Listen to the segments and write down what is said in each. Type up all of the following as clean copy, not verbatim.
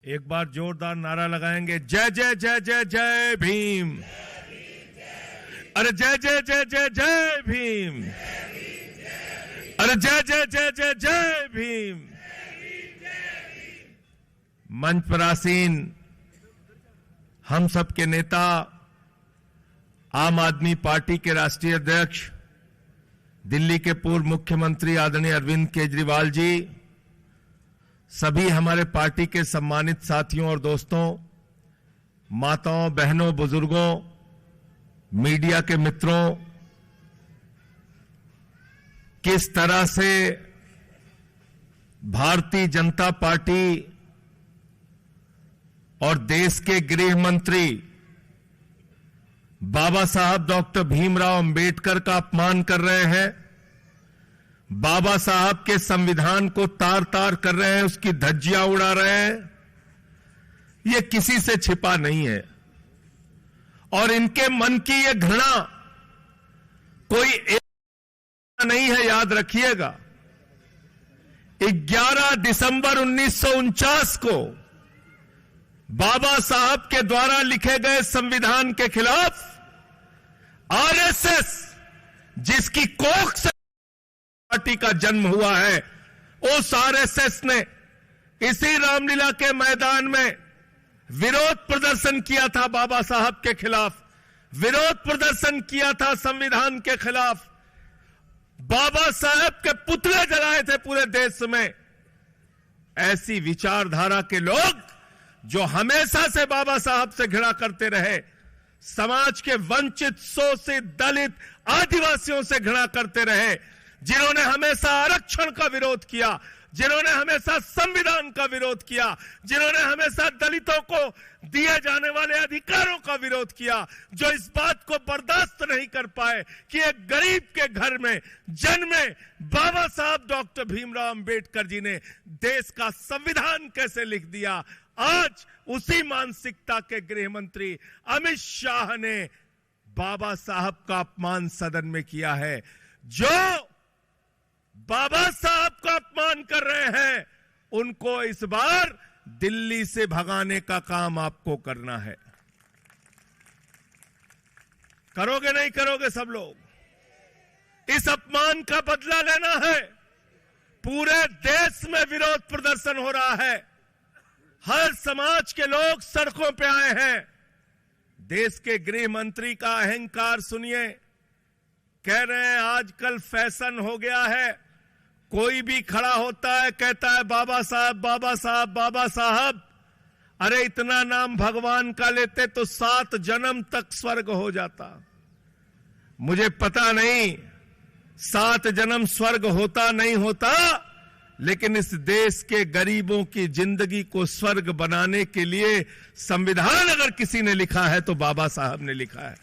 एक बार जोरदार नारा लगाएंगे, जय जय जय जय जय भीम। अरे जय जय जय जय जय भीम। अरे जय जय जय जय जय भीम। मंच पर आसीन हम सबके नेता, आम आदमी पार्टी के राष्ट्रीय अध्यक्ष, दिल्ली के पूर्व मुख्यमंत्री आदरणीय अरविंद केजरीवाल जी, सभी हमारे पार्टी के सम्मानित साथियों और दोस्तों, माताओं, बहनों, बुजुर्गों, मीडिया के मित्रों, किस तरह से भारतीय जनता पार्टी और देश के गृह मंत्री बाबा साहब डॉक्टर भीमराव अंबेडकर का अपमान कर रहे हैं, बाबा साहब के संविधान को तार तार कर रहे हैं, उसकी धज्जियां उड़ा रहे हैं, ये किसी से छिपा नहीं है। और इनके मन की ये घृणा कोई एक नहीं है, याद रखिएगा। 11 दिसंबर 1949 को बाबा साहब के द्वारा लिखे गए संविधान के खिलाफ आरएसएस, जिसकी कोख से पार्टी का जन्म हुआ है, उस आरएसएस ने इसी रामलीला के मैदान में विरोध प्रदर्शन किया था, बाबा साहब के खिलाफ विरोध प्रदर्शन किया था, संविधान के खिलाफ। बाबा साहब के पुतले जलाए थे पूरे देश में। ऐसी विचारधारा के लोग जो हमेशा से बाबा साहब से घृणा करते रहे, समाज के वंचित, शोषित, दलित, आदिवासियों से घृणा करते रहे, जिन्होंने हमेशा आरक्षण का विरोध किया, जिन्होंने हमेशा संविधान का विरोध किया, जिन्होंने हमेशा दलितों को दिए जाने वाले अधिकारों का विरोध किया, जो इस बात को बर्दाश्त नहीं कर पाए कि एक गरीब के घर में जन्मे बाबा साहब डॉक्टर भीमराव अंबेडकर जी ने देश का संविधान कैसे लिख दिया। आज उसी मानसिकता के गृह मंत्री अमित शाह ने बाबा साहब का अपमान सदन में किया है। जो बाबा साहब का अपमान कर रहे हैं, उनको इस बार दिल्ली से भगाने का काम आपको करना है। करोगे नहीं करोगे सब लोग? इस अपमान का बदला लेना है। पूरे देश में विरोध प्रदर्शन हो रहा है, हर समाज के लोग सड़कों पे आए हैं। देश के गृह मंत्री का अहंकार सुनिए, कह रहे हैं आजकल फैशन हो गया है, कोई भी खड़ा होता है कहता है बाबा साहब, बाबा साहब, बाबा साहब। अरे इतना नाम भगवान का लेते तो 7 जन्म तक स्वर्ग हो जाता। मुझे पता नहीं 7 जन्म स्वर्ग होता नहीं होता, लेकिन इस देश के गरीबों की जिंदगी को स्वर्ग बनाने के लिए संविधान अगर किसी ने लिखा है तो बाबा साहब ने लिखा है।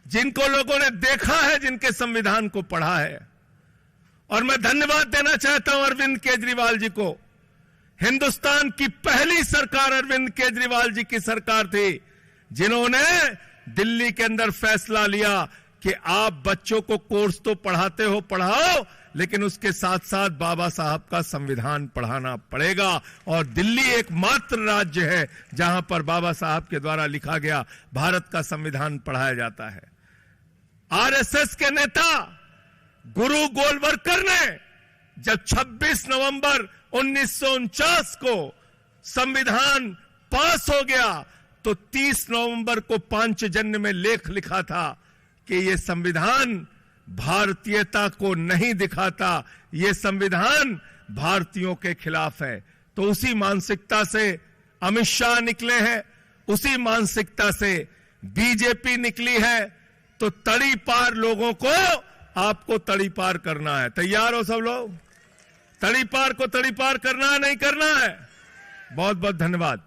जिनको लोगों ने देखा है, जिनके संविधान को पढ़ा है। और मैं धन्यवाद देना चाहता हूं अरविंद केजरीवाल जी को। हिंदुस्तान की पहली सरकार अरविंद केजरीवाल जी की सरकार थी, जिन्होंने दिल्ली के अंदर फैसला लिया कि आप बच्चों को कोर्स तो पढ़ाते हो, पढ़ाओ, लेकिन उसके साथ साथ बाबा साहब का संविधान पढ़ाना पड़ेगा। और दिल्ली एकमात्र राज्य है जहां पर बाबा साहब के द्वारा लिखा गया भारत का संविधान पढ़ाया जाता है। आरएसएस के नेता गुरु गोलवलकर ने जब 26 नवंबर 1949 को संविधान पास हो गया, तो 30 नवंबर को पांचजन्य में लेख लिखा था कि यह संविधान भारतीयता को नहीं दिखाता, यह संविधान भारतीयों के खिलाफ है। तो उसी मानसिकता से अमित शाह निकले हैं, उसी मानसिकता से बीजेपी निकली है। तो तड़ी पार लोगों को आपको तड़ी पार करना है। तैयार हो सब लोग? तड़ी पार को तड़ी पार करना है, नहीं करना है? बहुत बहुत धन्यवाद।